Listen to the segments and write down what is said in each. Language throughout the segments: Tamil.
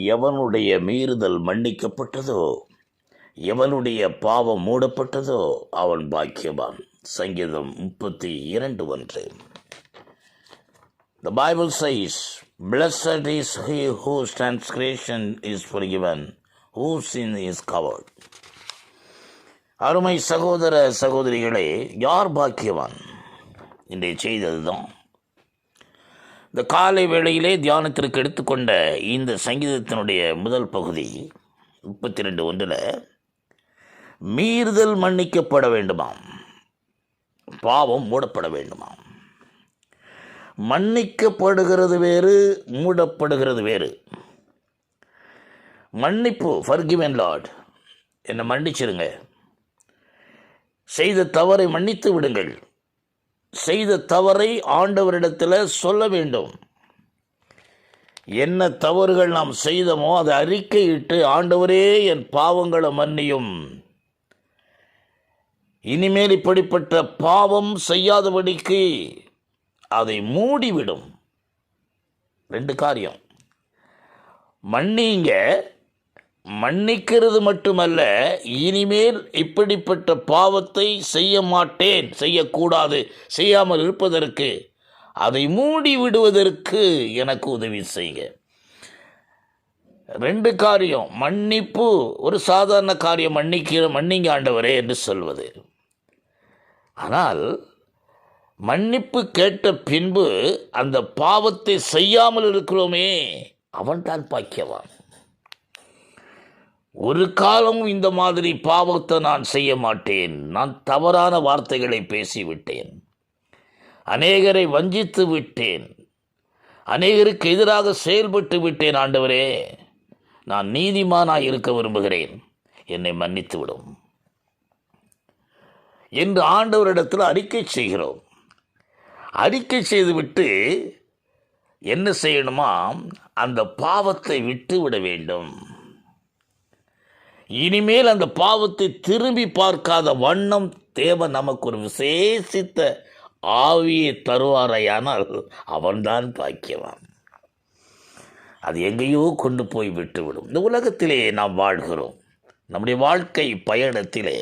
எவனுடைய மீறுதல் மன்னிக்கப்பட்டதோ, எவனுடைய பாவம் மூடப்பட்டதோ அவன் பாக்கியவான். சங்கீதம் 32:1. The Bible says, "Blessed is he whose transgression is forgiven, whose sin is covered." அருமை சகோதர சகோதரிகளே, யார் பாக்கியவான்? இன்றைய செய்ததுதான். இந்த காலை வேளையிலே தியானத்திற்கு எடுத்துக்கொண்ட இந்த சங்கீதத்தினுடைய முதல் பகுதி 32:1, மீறுதல் மன்னிக்கப்பட வேண்டுமாம், பாவம் மூடப்பட வேண்டுமாம். மன்னிக்கப்படுகிறது வேறு, மூடப்படுகிறது வேறு. மன்னிப்பு, forgiven Lord, என்னை மன்னிச்சிருங்க, செய்த தவறை மன்னித்து விடுங்கள். செய்த தவறை ஆண்டவரிடத்தில் சொல்ல வேண்டும். என்ன தவறுகள் நாம் செய்தோமோ அதை அறிக்கையிட்டு, ஆண்டவரே என் பாவங்களை மன்னியும், இனிமேல் இப்படிப்பட்ட பாவம் செய்யாதபடிக்கு அதை மூடிவிடும். 2 காரியம். மன்னிங்க, மன்னிக்கிறது மட்டுமல்ல, இனிமேல் இப்படிப்பட்ட பாவத்தை செய்ய மாட்டேன், செய்யக்கூடாது, செய்யாமல் இருப்பதற்கு, அதை மூடி விடுவதற்கு எனக்கு உதவி செய்யுங்க. 2 காரியம். மன்னிப்பு ஒரு சாதாரண காரியம், மன்னிங்க ஆண்டவரே என்று சொல்வது. ஆனால் மன்னிப்பு கேட்ட பின்பு அந்த பாவத்தை செய்யாமல் இருக்கிறோமே, அவன்தான் பாக்கியவான். ஒரு காலமும் இந்த மாதிரி பாவத்தை நான் செய்ய மாட்டேன், நான் தவறான வார்த்தைகளை பேசிவிட்டேன், அநேகரை வஞ்சித்து விட்டேன், அநேகருக்கு எதிராக செயல்பட்டு விட்டேன், ஆண்டவரே நான் நீதிமானாய் இருக்க விரும்புகிறேன், என்னை மன்னித்து விடும் என்று ஆண்டவரிடத்தில் அறிக்கை செய்கிறோம். அறிக்கை செய்துவிட்டு என்ன செய்யணுமா? அந்த பாவத்தை விட்டு விட வேண்டும். இனிமேல் அந்த பாவத்தை திரும்பி பார்க்காத வண்ணம் தேவன் நமக்கு ஒரு விசேஷித்த ஆவியை தருவாரையானால் அவன்தான் பாக்கியவான். அது எங்கேயோ கொண்டு போய் விட்டுவிடும். இந்த உலகத்திலே நாம் வாழ்கிறோம். நம்முடைய வாழ்க்கை பயணத்திலே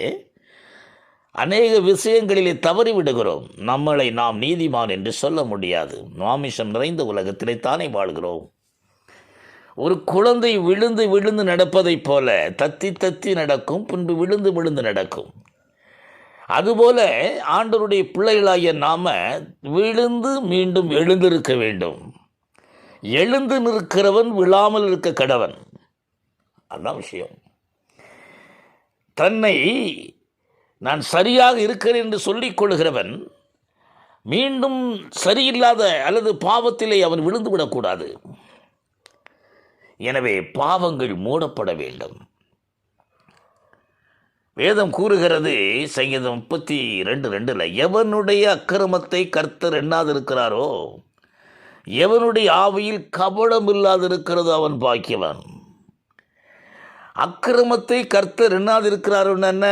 அநேக விஷயங்களிலே தவறி விடுகிறோம். நம்மளை நாம் நீதிமான் என்று சொல்ல முடியாது. மாமிசம் நிறைந்த உலகத்திலே தானே வாழ்கிறோம். ஒரு குழந்தை விழுந்து விழுந்து நடப்பதைப் போல தத்தி தத்தி நடக்கும், பின்பு விழுந்து விழுந்து நடக்கும். அதுபோல ஆண்டவருடைய பிள்ளைகளாகிய நாம விழுந்து மீண்டும் எழுந்திருக்க வேண்டும். எழுந்து நிற்கிறவன் விழாமல் இருக்க கடவன். அதுதான் விஷயம். தன்னை நான் சரியாக இருக்கிறேன் என்று சொல்லிக் கொள்கிறவன் மீண்டும் சரியில்லாத அல்லது பாவத்திலே அவன் விழுந்து விடக்கூடாது. எனவே பாவங்கள் மூடப்பட வேண்டும். வேதம் கூறுகிறது, சங்கீதம் 32:2, எவனுடைய அக்கிரமத்தை கர்த்தர் எண்ணாதிருக்கிறாரோ, எவனுடைய ஆவியில் கபடம் இல்லாதிருக்கிறதோ அவன் பாக்கியவான். அக்கிரமத்தை கர்த்தர் எண்ணாதிருக்கிறாரோன்னு என்ன?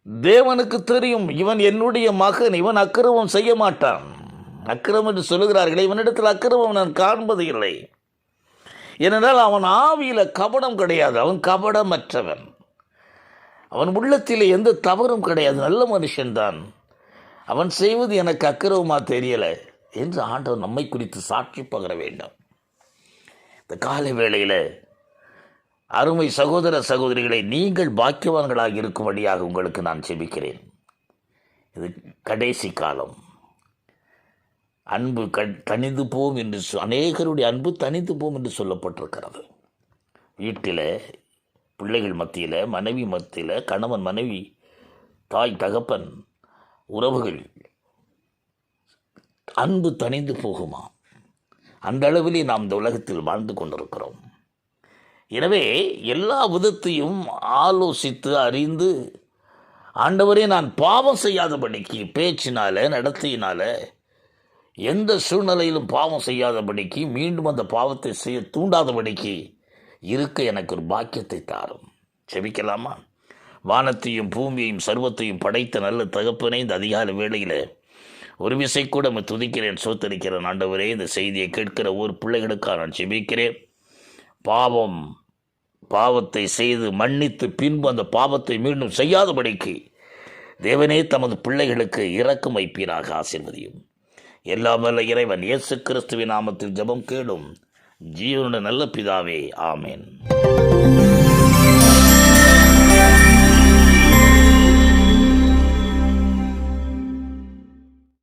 தேவனுக்கு தெரியும், இவன் என்னுடைய மகன், இவன் அக்கிரமம் செய்ய மாட்டான். அக்கிரமம் என்று சொல்லுகிறார்களே, இவனிடத்தில் அக்கிரமம் நான் காண்பது இல்லை. ஏனென்றால் அவன் ஆவியில் கபடம் கிடையாது, அவன் கபடமற்றவன், அவன் உள்ளத்தில் எந்த தவறும் கிடையாது, நல்ல மனுஷன்தான். அவன் செய்வது எனக்கு அக்கிரமமாக தெரியலை என்று ஆண்டவர் நம்மை குறித்து சாட்சி பகர வேண்டும். இந்த காலை வேளையில் அருமை சகோதர சகோதரிகளை, நீங்கள் பாக்கியவான்களாக இருக்கும்படியாக உங்களுக்கு நான் செபிக்கிறேன். இது கடைசி காலம். அன்பு தனிந்து போம் என்று அநேகருடைய அன்பு தனிந்து போம் என்று சொல்லப்பட்டிருக்கிறது. வீட்டில், பிள்ளைகள் மத்தியில், மனைவி மத்தியில், கணவன் மனைவி, தாய் தகப்பன், உறவுகள், அன்பு தனிந்து போகுமா? அந்த அளவிலே நாம் இந்த உலகத்தில் வாழ்ந்து கொண்டிருக்கிறோம். எனவே எல்லா விதத்தையும் ஆலோசித்து அறிந்து, ஆண்டவரே நான் பாவம் செய்யாதபடிக்கு, பேச்சினால நடத்தையினால எந்த சூழ்நிலையிலும் பாவம் செய்யாதபடிக்கு, மீண்டும் அந்த பாவத்தை செய்ய தூண்டாதபடிக்கு இருக்க எனக்கு ஒரு பாக்கியத்தை தாரும். செபிக்கலாமா? வானத்தையும் பூமியையும் சர்வத்தையும் படைத்த நல்ல தகப்பனே, இந்த அதிகாலை வேளையில் ஒரு விசை கூட துதிக்கிறேன், சோத்தரிக்கிறேன். ஆண்டவரே, இந்த செய்தியை கேட்கிற ஒரு பிள்ளைகளுக்காக நான் செபிக்கிறேன். பாவத்தை செய்து மன்னித்து பின்பு அந்த பாவத்தை மீண்டும் செய்யாதபடிக்கு தேவனே தமது பிள்ளைகளுக்கு இரக்கம் வைப்பீராக. ஆசீர்வதியும். எல்லாம் வல்ல இறைவன் இயேசு கிறிஸ்துவின் நாமத்தில் ஜெபம் கேளும் ஜீவனுடைய நல்ல பிதாவே. ஆமென்.